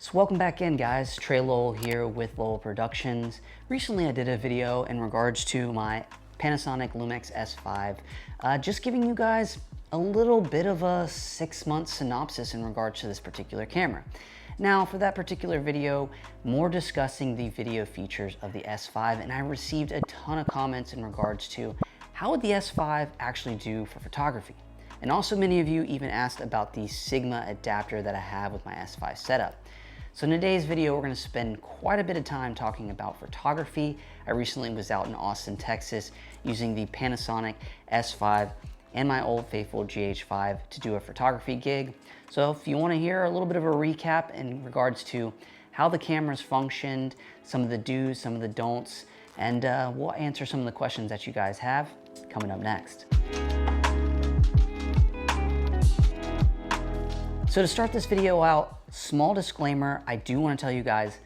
So welcome back in, guys. Trey Lowell here with Lowell Productions. Recently I did a video in regards to my Panasonic Lumix S5, just giving you guys a little bit of a 6-month synopsis in regards to this particular camera. Now for that particular video, more discussing the video features of the S5, and I received a ton of comments in regards to how would the S5 actually do for photography. And also many of you even asked about the Sigma adapter that I have with my S5 setup. So in today's video, we're gonna spend quite a bit of time talking about photography. I recently was out in Austin, Texas, using the Panasonic S5 and my old faithful GH5 to do a photography gig. So if you wanna hear a little bit of a recap in regards to how the cameras functioned, some of the do's, some of the don'ts, and we'll answer some of the questions that you guys have coming up next. So to start this video out, small disclaimer, I do want to tell you guys,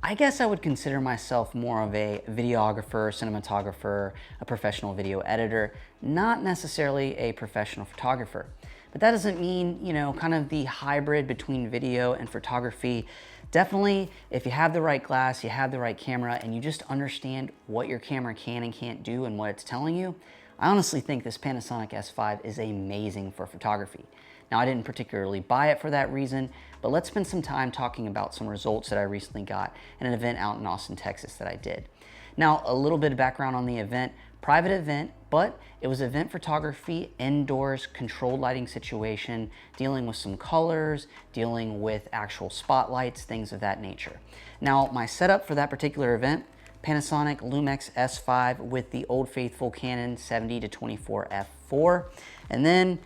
I guess I would consider myself more of a videographer, cinematographer, a professional video editor, not necessarily a professional photographer. But that doesn't mean, kind of the hybrid between video and photography. Definitely, if you have the right glass, you have the right camera, and you just understand what your camera can and can't do and what it's telling you, I honestly think this Panasonic S5 is amazing for photography. Now, I didn't particularly buy it for that reason, but let's spend some time talking about some results that I recently got at an event out in Austin, Texas that I did. Now, a little bit of background on the event. Private event, but it was event photography, indoors, controlled lighting situation, dealing with some colors, dealing with actual spotlights, things of that nature. Now, my setup for that particular event, Panasonic Lumix S5 with the old faithful Canon 70-24 f4, and then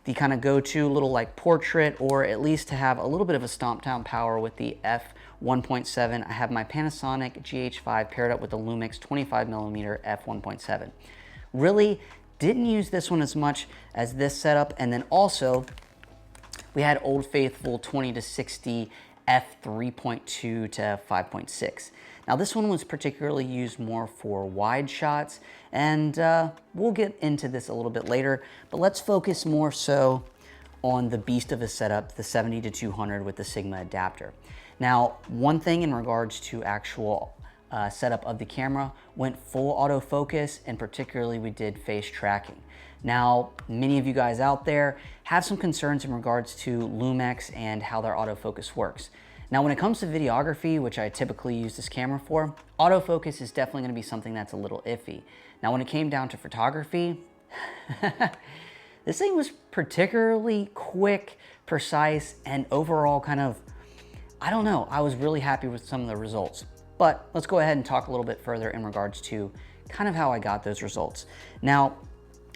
the kind of go-to little like portrait, or at least to have a little bit of a stomp down power with the f1.7. I have my Panasonic GH5 paired up with the Lumix 25mm f1.7. Really didn't use this one as much as this setup, and then also we had old faithful 20-60 f3.2 to 5.6. Now this one was particularly used more for wide shots, and we'll get into this a little bit later, but let's focus more so on the beast of a setup, the 70-200 with the Sigma adapter. Now, one thing in regards to actual setup of the camera, went full autofocus, and particularly we did face tracking. Now, many of you guys out there have some concerns in regards to Lumix and how their autofocus works. Now, when it comes to videography, which I typically use this camera for, autofocus is definitely gonna be something that's a little iffy. Now, when it came down to photography, this thing was particularly quick, precise, and overall kind of, I don't know, I was really happy with some of the results. But let's go ahead and talk a little bit further in regards to kind of how I got those results. Now,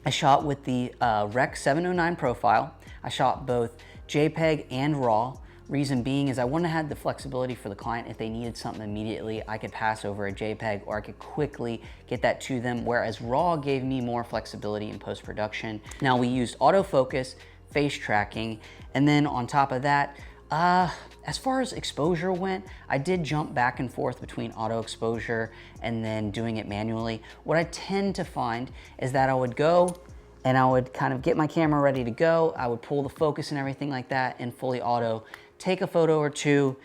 I shot with the Rec 709 profile. I shot both JPEG and RAW. Reason being is I wanted to have the flexibility for the client. If they needed something immediately, I could pass over a JPEG, or I could quickly get that to them, whereas RAW gave me more flexibility in post-production. Now, we used autofocus, face tracking, and then on top of that, as far as exposure went, I did jump back and forth between auto exposure and then doing it manually. What I tend to find is that I would go and I would kind of get my camera ready to go. I would pull the focus and everything like that in fully auto, take a photo or two,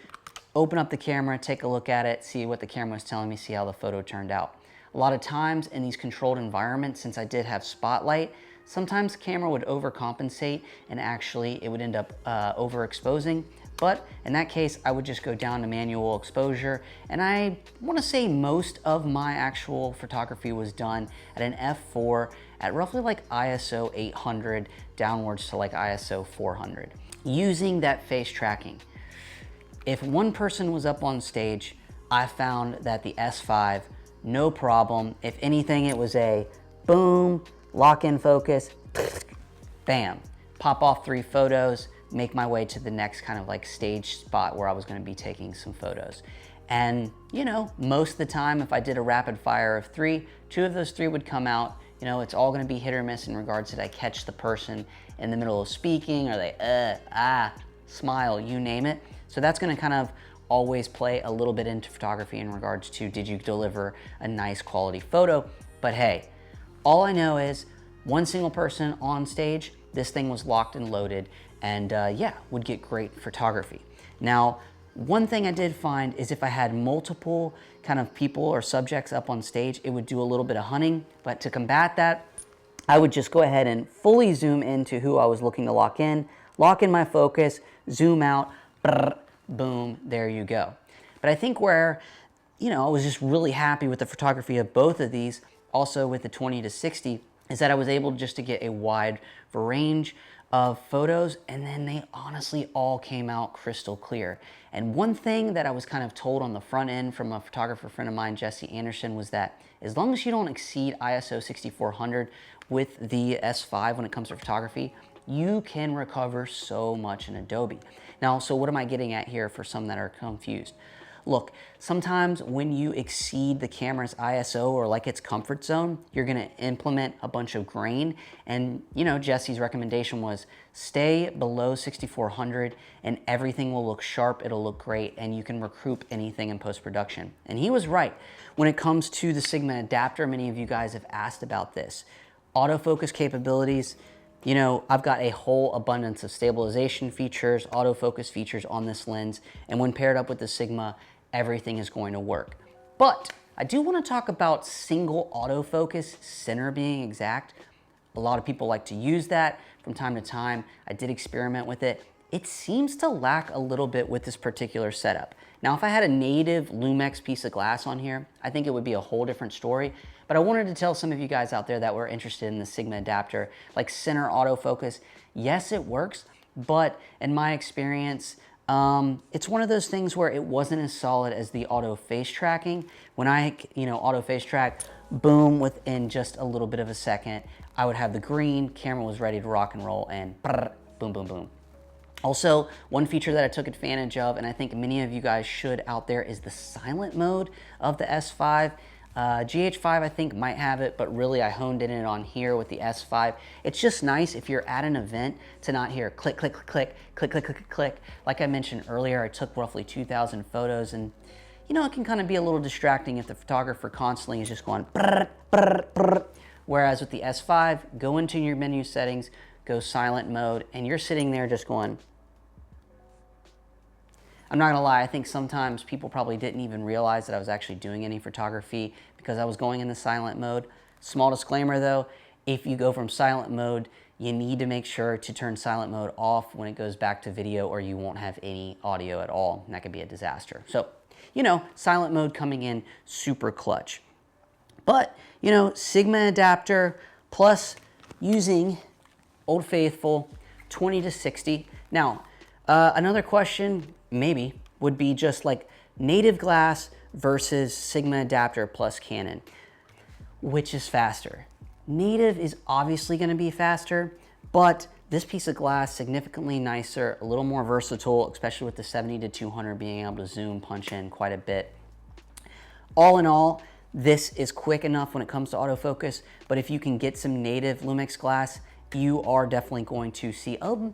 open up the camera, take a look at it, see what the camera was telling me, see how the photo turned out. A lot of times in these controlled environments, since I did have spotlight, sometimes the camera would overcompensate and actually it would end up overexposing. But in that case, I would just go down to manual exposure. And I wanna say most of my actual photography was done at an f4 at roughly like ISO 800 downwards to like ISO 400, using that face tracking. If one person was up on stage, I found that the S5, no problem. If anything, it was a boom, lock in focus, bam, pop off 3 photos, make my way to the next kind of like stage spot where I was gonna be taking some photos. And most of the time, if I did a rapid fire of 3, 2 of those 3 would come out. It's all gonna be hit or miss in regards to did I catch the person in the middle of speaking, or they, smile, you name it. So that's gonna kind of always play a little bit into photography in regards to did you deliver a nice quality photo. But hey, all I know is one single person on stage, this thing was locked and loaded, and yeah, would get great photography. Now, One thing I did find is if I had multiple kind of people or subjects up on stage, it would do a little bit of hunting. But to combat that, I would just go ahead and fully zoom into who I was looking to lock in my focus, zoom out, brrr, boom, there you go. But I think where, I was just really happy with the photography of both of these, also with the 20 to 60, is that I was able just to get a wide range of photos, and then they honestly all came out crystal clear. And one thing that I was kind of told on the front end from a photographer friend of mine, Jesse Anderson, was that as long as you don't exceed ISO 6400 with the S5 when it comes to photography, you can recover so much in Adobe. Now, so what am I getting at here for some that are confused? Look, sometimes when you exceed the camera's ISO or like its comfort zone, you're gonna implement a bunch of grain. And Jesse's recommendation was stay below 6400 and everything will look sharp, it'll look great, and you can recoup anything in post-production. And he was right. When it comes to the Sigma adapter, many of you guys have asked about this. Autofocus capabilities, I've got a whole abundance of stabilization features, autofocus features on this lens, and when paired up with the Sigma, everything is going to work. But I do want to talk about single autofocus, center being exact. A lot of people like to use that from time to time. I did experiment with it. It seems to lack a little bit with this particular setup. Now, if I had a native Lumix piece of glass on here, I think it would be a whole different story. But I wanted to tell some of you guys out there that were interested in the Sigma adapter, like center autofocus. Yes, it works, but in my experience, it's one of those things where it wasn't as solid as the auto face tracking. When I, auto face track, boom, within just a little bit of a second, I would have the green, camera was ready to rock and roll, and brrr, boom, boom, boom. Also, one feature that I took advantage of, and I think many of you guys should out there, is the silent mode of the S5. GH5 I think might have it, but really I honed in it on here with the S5. It's just nice if you're at an event to not hear click, click, click, click, click, click, click. Like I mentioned earlier, I took roughly 2,000 photos, and it can kind of be a little distracting if the photographer constantly is just going brrr, brrr, brrr. Whereas with the S5, go into your menu settings, go silent mode, and you're sitting there just going. I'm not gonna lie, I think sometimes people probably didn't even realize that I was actually doing any photography because I was going in the silent mode. Small disclaimer though, if you go from silent mode, you need to make sure to turn silent mode off when it goes back to video, or you won't have any audio at all, and that could be a disaster. So, silent mode coming in super clutch. But, Sigma adapter plus using Old Faithful 20 to 60. Now, another question maybe would be just like native glass versus Sigma adapter plus Canon. Which is faster? Native is obviously going to be faster, but this piece of glass significantly nicer, a little more versatile, especially with the 70 to 200 being able to zoom, punch in quite a bit. All in all, this is quick enough when it comes to autofocus, but if you can get some native Lumix glass, you are definitely going to see a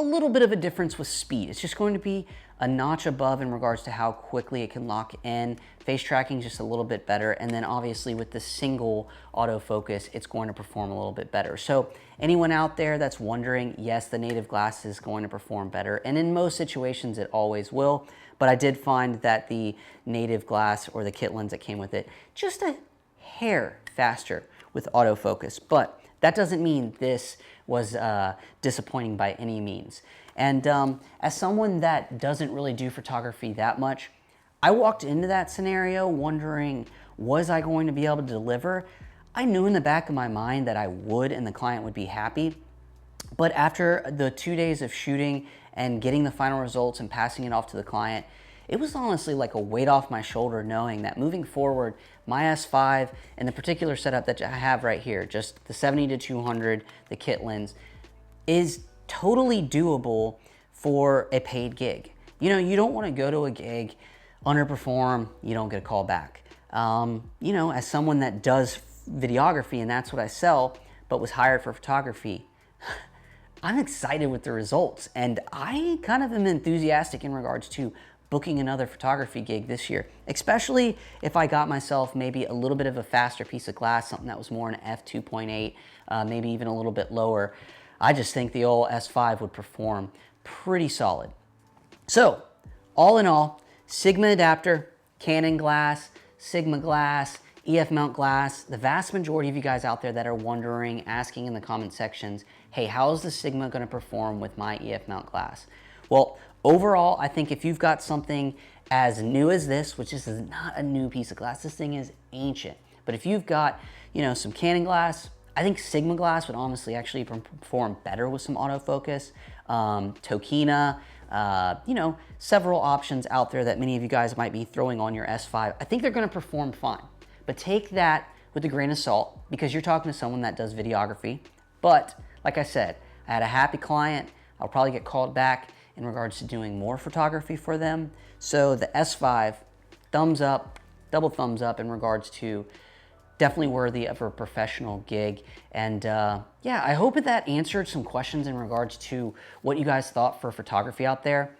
little bit of a difference with speed. It's just going to be a notch above in regards to how quickly it can lock in. Face tracking is just a little bit better, and then obviously with the single autofocus, it's going to perform a little bit better. So anyone out there that's wondering, yes, the native glass is going to perform better, and in most situations it always will, but I did find that the native glass or the kit lens that came with it, just a hair faster with autofocus. But that doesn't mean this was disappointing by any means. And as someone that doesn't really do photography that much, I walked into that scenario wondering, was I going to be able to deliver? I knew in the back of my mind that I would and the client would be happy. But after the 2 days of shooting and getting the final results and passing it off to the client, it was honestly like a weight off my shoulder knowing that moving forward, my S5 and the particular setup that I have right here, just the 70 to 200, the kit lens, is totally doable for a paid gig. You don't want to go to a gig, underperform, you don't get a call back. As someone that does videography and that's what I sell, but was hired for photography, I'm excited with the results, and I kind of am enthusiastic in regards to booking another photography gig this year, especially if I got myself maybe a little bit of a faster piece of glass, something that was more an f2.8, maybe even a little bit lower. I just think the old S5 would perform pretty solid. So all in all, Sigma adapter, Canon glass, Sigma glass, EF mount glass. The vast majority of you guys out there that are wondering, asking in the comment sections, hey, how is the Sigma gonna perform with my EF mount glass? Well, overall, I think if you've got something as new as this, which this is not a new piece of glass, this thing is ancient. But if you've got, you know, some Canon glass, I think Sigma glass would honestly actually perform better with some autofocus. Tokina, you know, several options out there that many of you guys might be throwing on your S5. I think they're gonna perform fine, but take that with a grain of salt because you're talking to someone that does videography. But like I said, I had a happy client. I'll probably get called back in regards to doing more photography for them. So the S5, thumbs up, double thumbs up in regards to definitely worthy of a professional gig. And yeah, I hope that answered some questions in regards to what you guys thought for photography out there.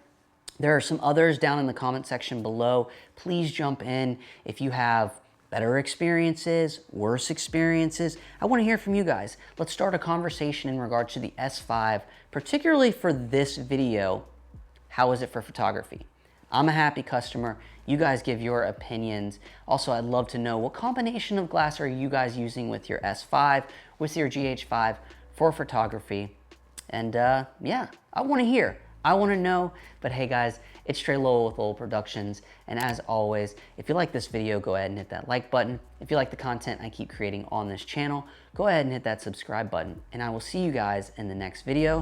There are some others down in the comment section below. Please jump in if you have better experiences, worse experiences. I want to hear from you guys. Let's start a conversation in regards to the S5, particularly for this video. How is it for photography? I'm a happy customer. You guys give your opinions. Also, I'd love to know what combination of glass are you guys using with your S5, with your GH5 for photography. And yeah, I want to hear. I want to know. But hey guys, it's Trey Lowell with Lowell Productions. And as always, if you like this video, go ahead and hit that like button. If you like the content I keep creating on this channel, go ahead and hit that subscribe button. And I will see you guys in the next video.